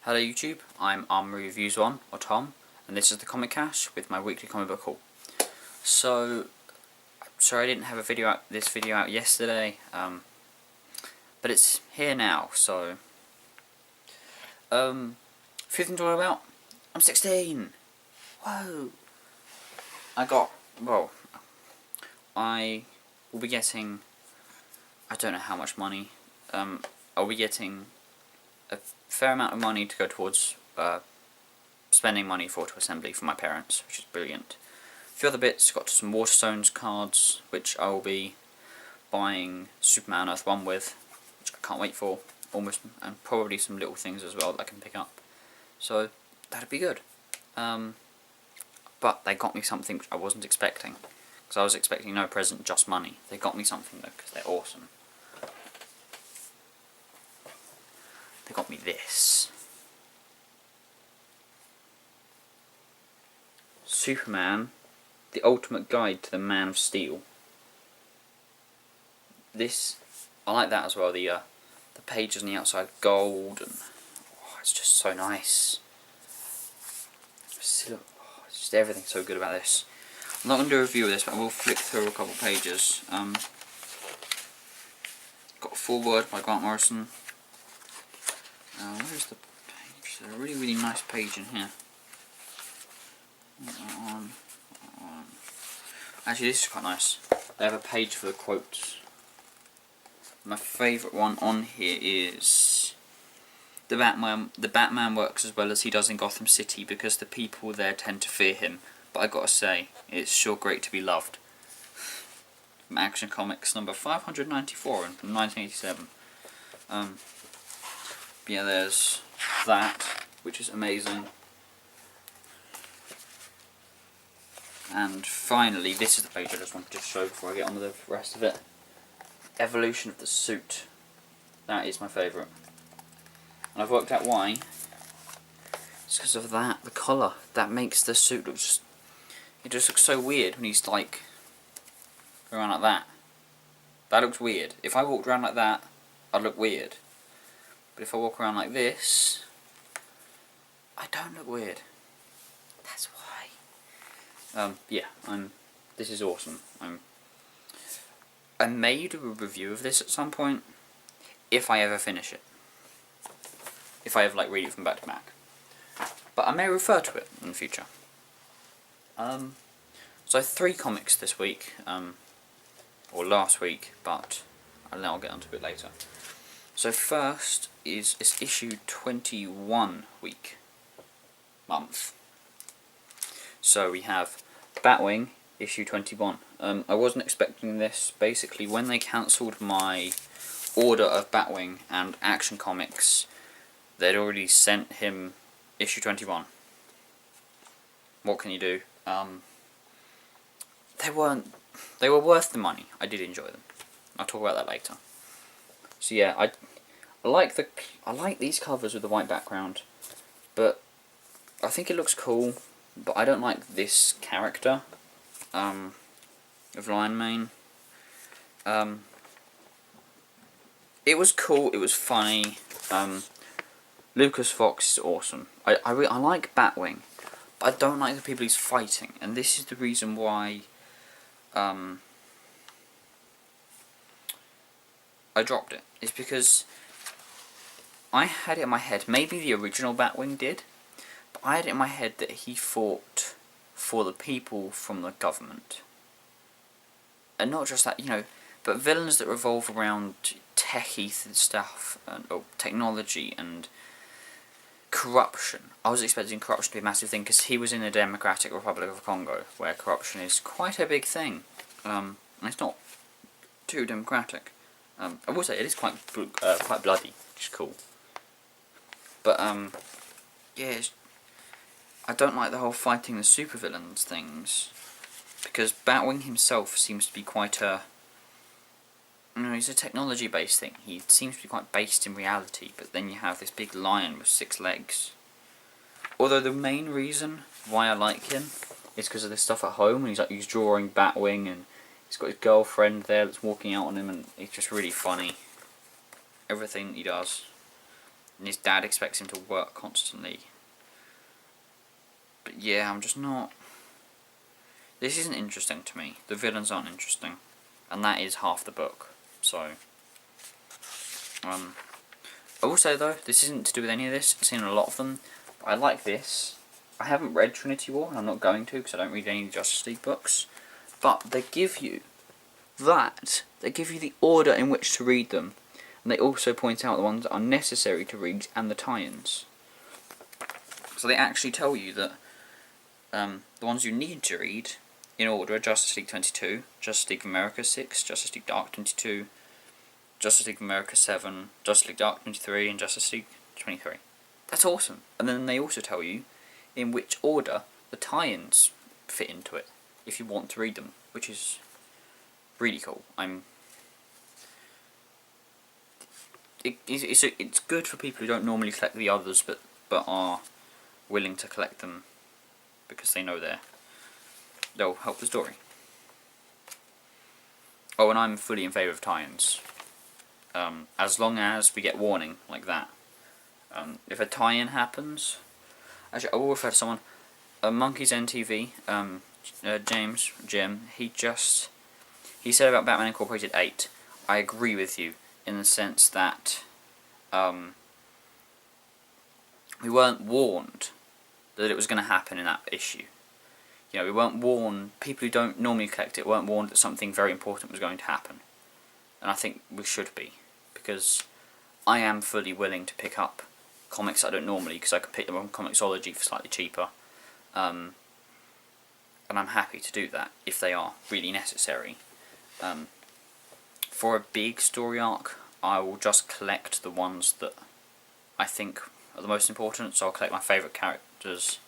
Hello YouTube, I'm Armoury Reviews 1, or Tom, and this is the Comic Cache with my weekly comic book haul. So, sorry I didn't have this video out yesterday, but it's here now, so... few things to talk about. I'm 16! Whoa! I will be getting... I don't know how much money. I'll be getting a fair amount of money to go towards spending money for auto assembly for my parents, which is brilliant. A few other bits, got some Waterstones cards, which I will be buying Superman Earth 1 with, which I can't wait for, and probably some little things as well that I can pick up. So, that'd be good. But they got me something which I wasn't expecting, because I was expecting no present, just money. They got me something though, because they're awesome. They got me this. Superman, the ultimate guide to the Man of Steel. This, I like that as well, the pages on the outside gold, and it's just so nice. It's just everything so good about this. I'm not going to do a review of this, but I will flick through a couple pages. Got a foreword by Grant Morrison. Where's the page? There's a really nice page in here. Actually, this is quite nice. They have a page for the quotes. My favourite one on here is the Batman works as well as he does in Gotham City because the people there tend to fear him. But I gotta say, it's sure great to be loved. From Action Comics number 594 from 1987. Yeah, there's that, which is amazing. And finally, this is the page I just wanted to show before I get on with the rest of it. Evolution of the suit. That is my favourite. And I've worked out why. It's because of that, the collar. That makes the suit look just... It just looks so weird when he's like... around like that. That looks weird. If I walked around like that, I'd look weird. But if I walk around like this, I don't look weird. That's why. Yeah, this is awesome. I may do a review of this at some point, if I ever finish it. If I ever read it from back to back. But I may refer to it in the future. So 3 comics this week, or last week, but I'll get onto it later. So first is issue 21 month. So we have Batwing, issue 21. I wasn't expecting this. Basically, when they cancelled my order of Batwing and Action Comics, they'd already sent him issue 21. What can you do? They were worth the money. I did enjoy them. I'll talk about that later. So yeah, I like these covers with the white background, but I think it looks cool. But I don't like this character of Lion Mane. It was cool. It was funny. Lucas Fox is awesome. I like Batwing, but I don't like the people he's fighting, and this is the reason why I dropped it. It's because I had it in my head, maybe the original Batwing did, but I had it in my head that he fought for the people from the government. And not just that, but villains that revolve around techie stuff, or technology and corruption. I was expecting corruption to be a massive thing because he was in the Democratic Republic of Congo, where corruption is quite a big thing. And it's not too democratic. I will say it is quite bloody, which is cool. But yeah, I don't like the whole fighting the supervillains things, because Batwing himself seems to be quite a... he's a technology-based thing. He seems to be quite based in reality, but then you have this big lion with 6 legs. Although the main reason why I like him is because of this stuff at home, and he's drawing Batwing, and he's got his girlfriend there that's walking out on him, and it's just really funny. Everything he does. and his dad expects him to work constantly. But yeah, I'm just not... This isn't interesting to me. The villains aren't interesting. And that is half the book. So... Also though, this isn't to do with any of this. I've seen a lot of them. But I like this. I haven't read Trinity War, and I'm not going to because I don't read any Justice League books. But they give you that. They give you the order in which to read them. And they also point out the ones that are necessary to read and the tie-ins. So they actually tell you that the ones you need to read in order are Justice League 22, Justice League of America 6, Justice League Dark 22, Justice League of America 7, Justice League Dark 23, and Justice League 23. That's awesome. And then they also tell you in which order the tie-ins fit into it, if you want to read them, which is really cool. It's good for people who don't normally collect the others, but are willing to collect them because they know they'll help the story. Oh, and I'm fully in favour of tie-ins. As long as we get warning like that. If a tie-in happens... Actually, I will refer to someone. Monkeys NTV, Jim, he said about Batman Incorporated 8, I agree with you in the sense that we weren't warned that it was going to happen in that issue. You know, we weren't warned, people who don't normally collect it weren't warned that something very important was going to happen. And I think we should be, because I am fully willing to pick up comics I don't normally, because I can pick them on Comixology for slightly cheaper. And I'm happy to do that if they are really necessary. For a big story arc, I will just collect the ones that I think are the most important, so I'll collect my favourite characters.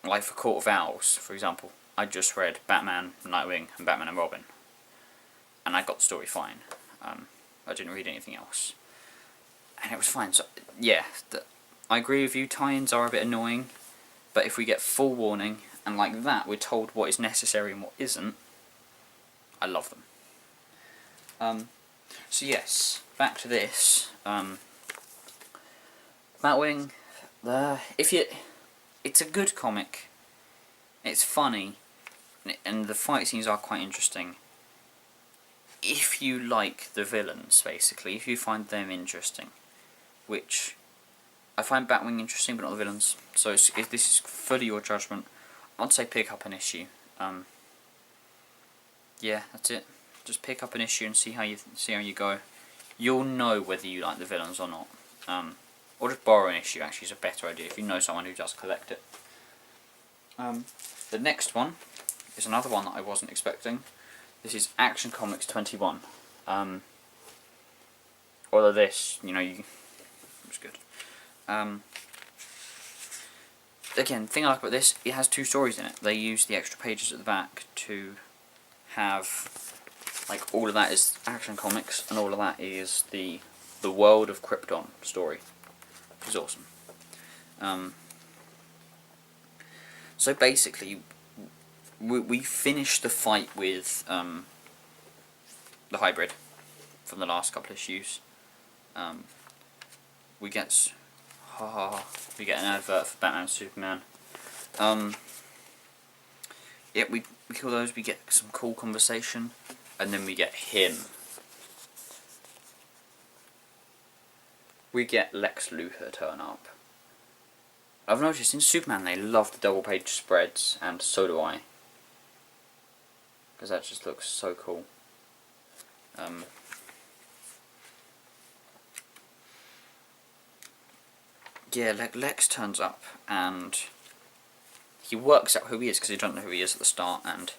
Like for Court of Owls, for example, I just read Batman, Nightwing, and Batman and Robin, and I got the story fine. I didn't read anything else, and it was fine. So yeah, I agree with you, tie-ins are a bit annoying, but if we get full warning, and like that, we're told what is necessary and what isn't, I love them. So yes, back to this. Batwing, it's a good comic, it's funny, and the fight scenes are quite interesting. If you like the villains, basically, if you find them interesting, which I find Batwing interesting but not the villains, so if this is fully your judgment, I'd say pick up an issue. Yeah, that's it. Just pick up an issue and see how you go. You'll know whether you like the villains or not. Or just borrow an issue, actually, is a better idea if you know someone who does collect it. The next one is another one that I wasn't expecting. This is Action Comics 21. Although this, it was good. Again, the thing I like about this, it has 2 stories in it. They use the extra pages at the back to have, like, all of that is Action Comics, and all of that is the World of Krypton story, which is awesome. So basically, we finished the fight with the Hybrid from the last couple of issues. We get an advert for Batman and Superman. Yeah, we kill those. We get some cool conversation, and then we get him. We get Lex Luthor turn up. I've noticed in Superman they love the double page spreads, and so do I. Because that just looks so cool. Yeah, Lex turns up, and he works out who he is, because you don't know who he is at the start, and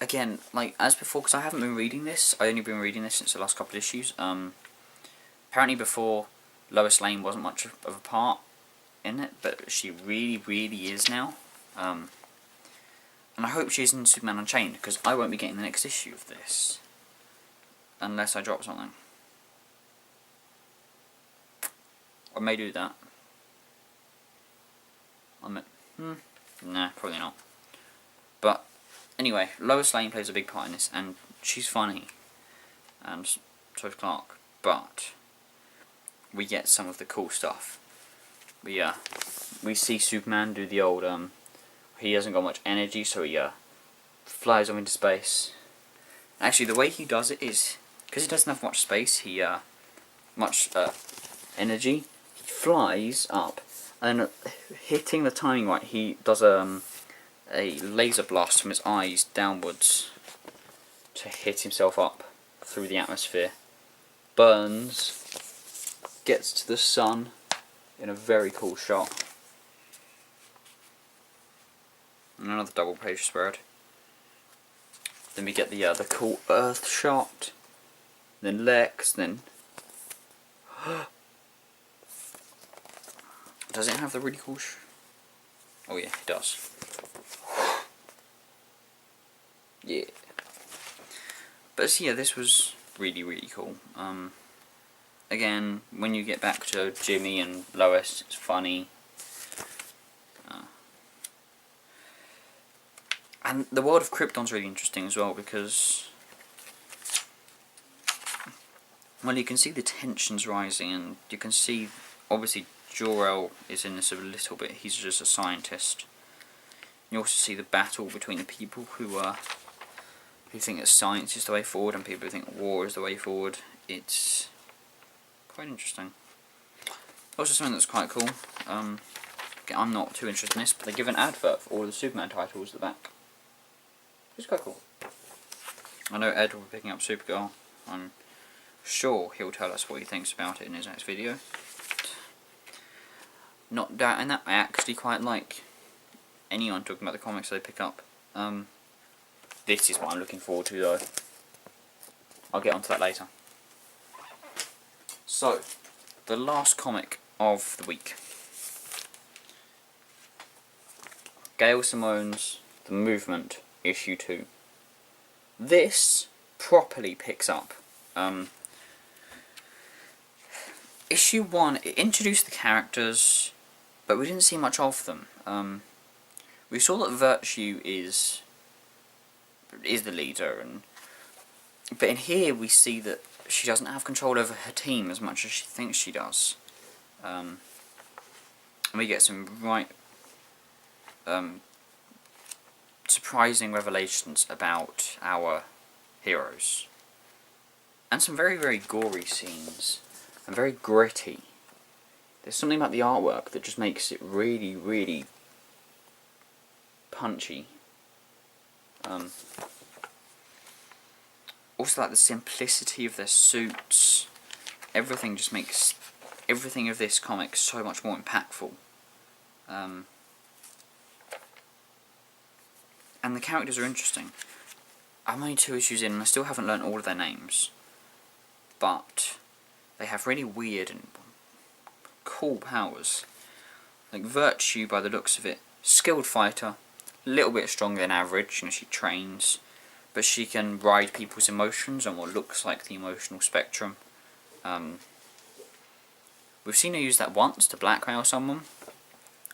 again, like as before, because I haven't been reading this, I've only been reading this since the last couple of issues. Apparently before, Lois Lane wasn't much of a part in it, but she really, really is now. And I hope she's in Superman Unchained, because I won't be getting the next issue of this unless I drop something. I may do that. Nah, probably not. But anyway, Lois Lane plays a big part in this, and she's funny. and so is Clark, but we get some of the cool stuff. We see Superman do the old, he hasn't got much energy, so he flies off into space. Actually, the way he does it is, because he doesn't have much space, much energy, he flies up, and hitting the timing right, he does a laser blast from his eyes downwards to hit himself up through the atmosphere. Burns, gets to the sun in a very cool shot. And another double page spread. Then we get the cool Earth shot. Then Lex. Then does it have the really cool? Oh yeah, it does. Yeah. But yeah, this was really cool. Again, when you get back to Jimmy and Lois, it's funny. And the world of Krypton's really interesting as well, because, well, you can see the tensions rising, and you can see, obviously, Jor-El is in this a little bit. He's just a scientist. You also see the battle between the people who think that science is the way forward and people who think war is the way forward. It's quite interesting. Also, something that's quite cool. I'm not too interested in this, but they give an advert for all the Superman titles at the back. It's quite cool. I know Ed will be picking up Supergirl. I'm sure he'll tell us what he thinks about it in his next video. Not doubting that, I actually quite like anyone talking about the comics they pick up. This is what I'm looking forward to, though. I'll get onto that later. So, the last comic of the week. Gail Simone's The Movement, Issue 2. This properly picks up. Issue 1, it introduced the characters, but we didn't see much of them. We saw that Virtue is the leader, but in here we see that she doesn't have control over her team as much as she thinks she does. And we get some surprising revelations about our heroes. And some very gory scenes, and very gritty. There's something about the artwork that just makes it really punchy. Also, like the simplicity of their suits, everything just makes everything of this comic so much more impactful. And the characters are interesting. I'm only 2 issues in and I still haven't learned all of their names. But they have really weird and cool powers. Like Virtue, by the looks of it, skilled fighter, a little bit stronger than average, she trains, but she can ride people's emotions on what looks like the emotional spectrum. We've seen her use that once to blackmail someone,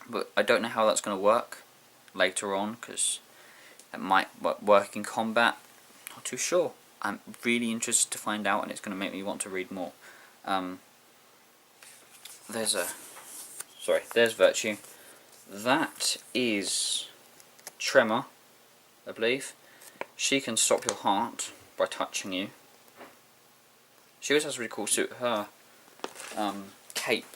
but I don't know how that's going to work later on, because it might work in combat. Not too sure. I'm really interested to find out, and it's going to make me want to read more. There's Virtue. That is Tremor, I believe. She can stop your heart by touching you. She also has a really cool suit. Her cape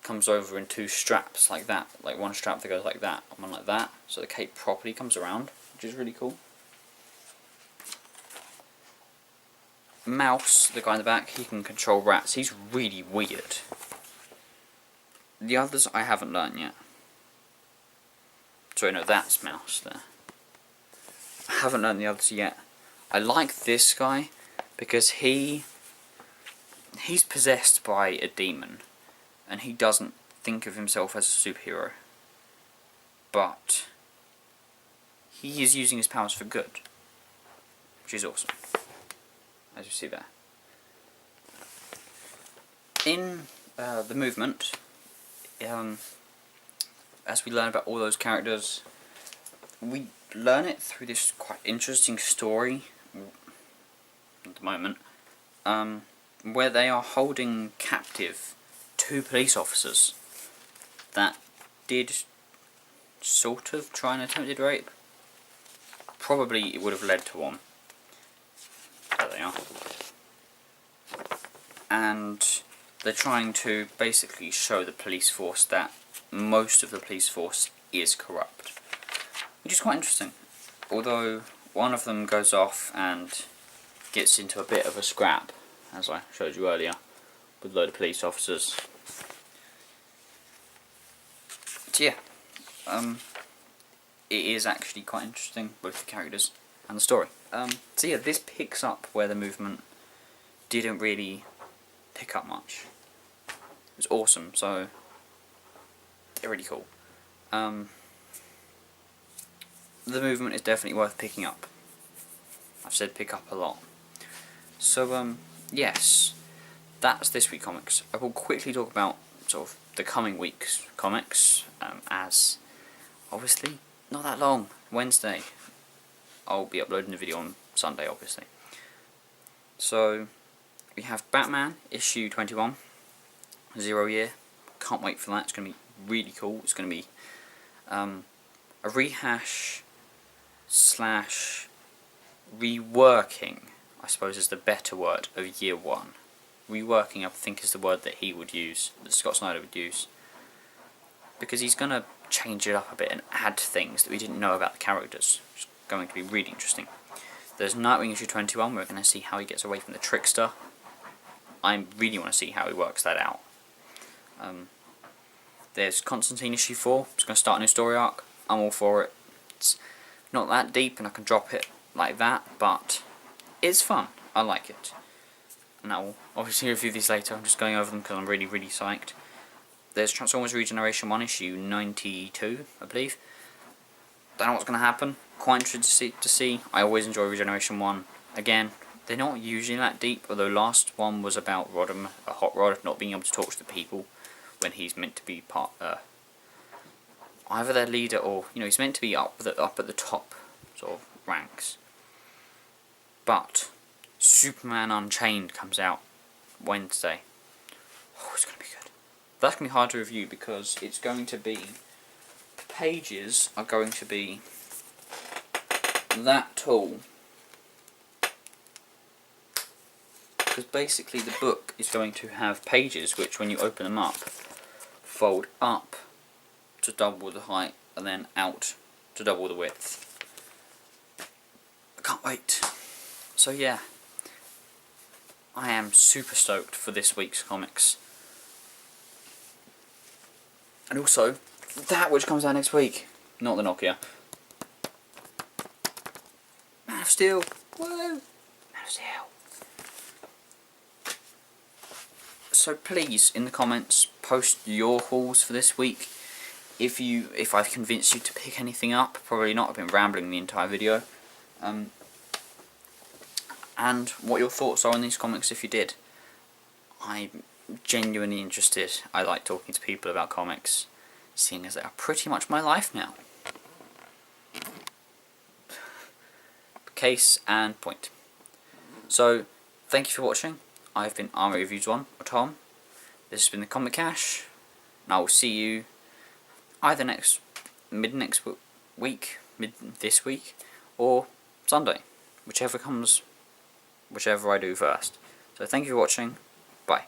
comes over in 2 straps like that. Like one strap that goes like that, and one like that. So the cape properly comes around, which is really cool. Mouse, the guy in the back, he can control rats. He's really weird. The others I haven't learned yet. Sorry, no, that's Mouse there. I haven't learned the others yet. I like this guy because he's possessed by a demon, and he doesn't think of himself as a superhero. But he is using his powers for good, which is awesome, as you see there. In the movement, as we learn about all those characters, we learn it through this quite interesting story at the moment. where they are holding captive 2 police officers that did sort of try an attempted rape. Probably it would have led to one. There they are. And they're trying to basically show the police force that most of the police force is corrupt, which is quite interesting. Although one of them goes off and gets into a bit of a scrap, as I showed you earlier, with a load of police officers. So yeah, it is actually quite interesting, both the characters and the story. So yeah, this picks up where the movement didn't really pick up much. It was awesome, so they're really cool. The movement is definitely worth picking up. I've said pick up a lot. So yes, that's this week's comics. I will quickly talk about sort of the coming week's comics, as obviously not that long. Wednesday. I'll be uploading the video on Sunday, obviously. So we have Batman issue 21, 0 year. Can't wait for that. It's going to be really cool. It's going to be a rehash slash reworking, I suppose is the better word, of year 1. Reworking, I think, is the word that he would use, that Scott Snyder would use, because he's going to change it up a bit and add things that we didn't know about the characters. It's going to be really interesting. There's Nightwing issue 21, we're going to see how he gets away from the Trickster. I really want to see how he works that out. There's Constantine issue 4, it's going to start a new story arc. I'm all for it. It's not that deep and I can drop it like that, but it's fun. I like it. And I will obviously review these later. I'm just going over them because I'm really, really psyched. There's Transformers Regeneration 1 issue 92, I believe. Don't know what's going to happen. Quite interested to see. I always enjoy Regeneration 1. Again, they're not usually that deep, although last one was about Rodham, a Hot Rod, not being able to talk to the people when he's meant to be part, either their leader or, you know, he's meant to be up at the top sort of ranks. But Superman Unchained comes out Wednesday. Oh, it's going to be good. That's going to be hard to review because it's going to be, the pages are going to be that tall. Because basically the book is going to have pages which, when you open them up, fold up to double the height and then out to double the width. I can't wait. So yeah, I am super stoked for this week's comics. And also, that which comes out next week. Not the Nokia. Man of Steel. Woo! Man of Steel. So please, in the comments, post your hauls for this week. If I've convinced you to pick anything up, probably not. I've been rambling the entire video. And what your thoughts are on these comics if you did. I'm genuinely interested. I like talking to people about comics, seeing as they are pretty much my life now. Case and point. So, thank you for watching. I've been Armoury Reviews 1, or Tom. This has been the Comic Cache, and I will see you either mid this week, or Sunday, whichever I do first. So thank you for watching. Bye.